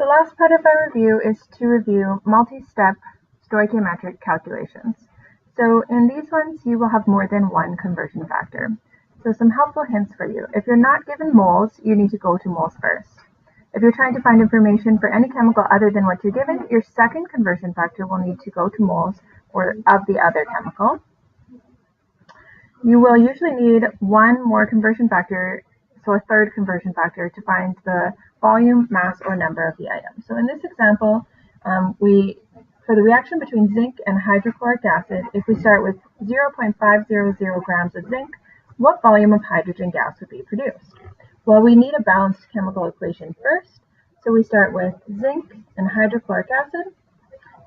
The last part of our review is to review multi-step stoichiometric calculations. So in these ones, you will have more than one conversion factor. So some helpful hints for you. If you're not given moles, you need to go to moles first. If you're trying to find information for any chemical other than what you're given, your second conversion factor will need to go to moles or of the other chemical. You will usually need one more conversion factor, so a third conversion factor, to find the volume, mass, or number of the item. So in this example, for the reaction between zinc and hydrochloric acid, if we start with 0.500 grams of zinc, what volume of hydrogen gas would be produced? Well, we need a balanced chemical equation first, so we start with zinc and hydrochloric acid.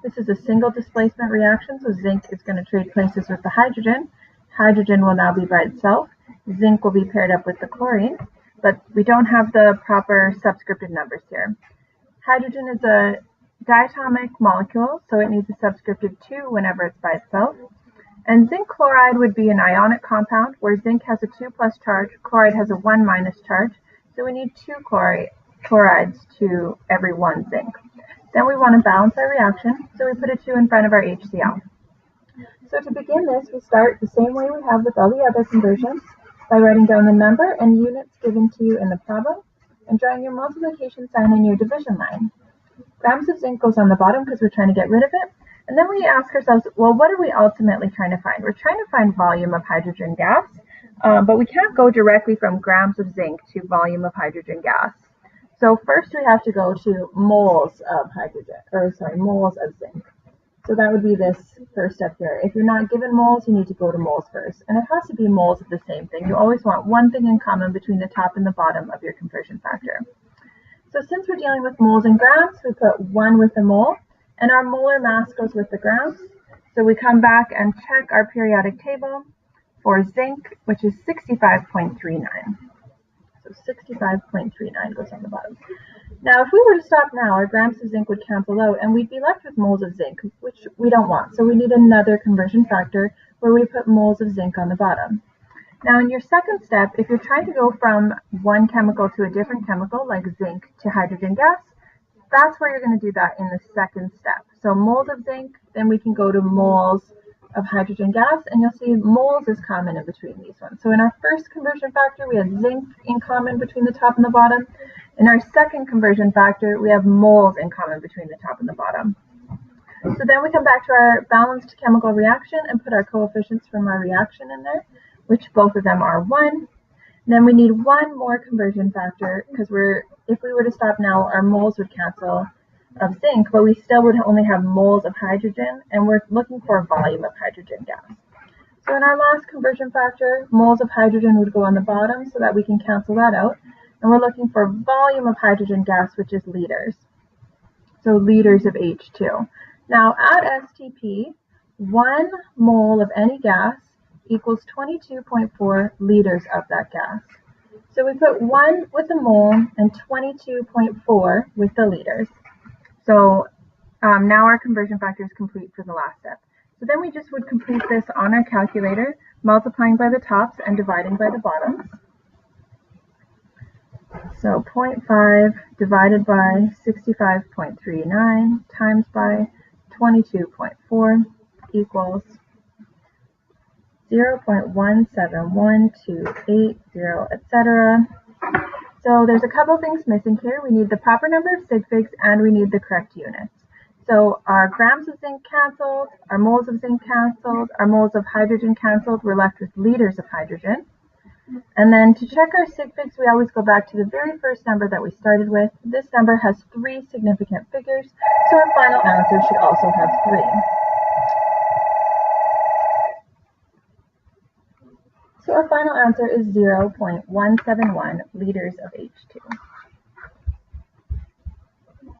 This is a single displacement reaction, so zinc is going to trade places with the hydrogen. Hydrogen will now be by itself. Zinc will be paired up with the chlorine, but we don't have the proper subscripted numbers here. Hydrogen is a diatomic molecule, so it needs a subscripted 2 whenever it's by itself. And zinc chloride would be an ionic compound, where zinc has a 2+ charge, chloride has a 1- charge, so we need 2 chlorides to every 1 zinc. Then we want to balance our reaction, so we put a 2 in front of our HCl. So to begin this, we start the same way we have with all the other conversions, by writing down the number and units given to you in the problem, and drawing your multiplication sign in your division line. Grams of zinc goes on the bottom because we're trying to get rid of it. And then we ask ourselves, well, what are we ultimately trying to find? We're trying to find volume of hydrogen gas, but we can't go directly from grams of zinc to volume of hydrogen gas. So first we have to go to moles of moles of zinc. So that would be this first step here. If you're not given moles, you need to go to moles first. And it has to be moles of the same thing. You always want one thing in common between the top and the bottom of your conversion factor. So since we're dealing with moles and grams, we put 1 with the mole. And our molar mass goes with the grams. So we come back and check our periodic table for zinc, which is 65.39. So 65.39 goes on the bottom. Now, if we were to stop now, our grams of zinc would cancel out, and we'd be left with moles of zinc, which we don't want. So we need another conversion factor where we put moles of zinc on the bottom. Now, in your second step, if you're trying to go from one chemical to a different chemical, like zinc to hydrogen gas, that's where you're going to do that in the second step. So moles of zinc, then we can go to moles of hydrogen gas, and you'll see moles is common in between these ones. So in our first conversion factor, we have zinc in common between the top and the bottom. In our second conversion factor, we have moles in common between the top and the bottom. So then we come back to our balanced chemical reaction and put our coefficients from our reaction in there, which both of them are 1. Then we need one more conversion factor, because if we were to stop now, our moles would cancel of zinc, but we still would only have moles of hydrogen, and we're looking for a volume of hydrogen gas. So in our last conversion factor, moles of hydrogen would go on the bottom so that we can cancel that out. And we're looking for volume of hydrogen gas, which is liters. So liters of H2. Now at STP, 1 mole of any gas equals 22.4 liters of that gas. So we put 1 with the mole and 22.4 with the liters. So now our conversion factor is complete for the last step. So then we just would complete this on our calculator, multiplying by the tops and dividing by the bottoms. So 0.5 divided by 65.39 times by 22.4 equals 0.171280, etc. So there's a couple things missing here. We need the proper number of sig figs and we need the correct units. So our grams of zinc canceled, our moles of zinc canceled, our moles of hydrogen canceled. We're left with liters of hydrogen. And then to check our sig figs, we always go back to the very first number that we started with. This number has 3 significant figures, so our final answer should also have 3. So our final answer is 0.171 liters of H2.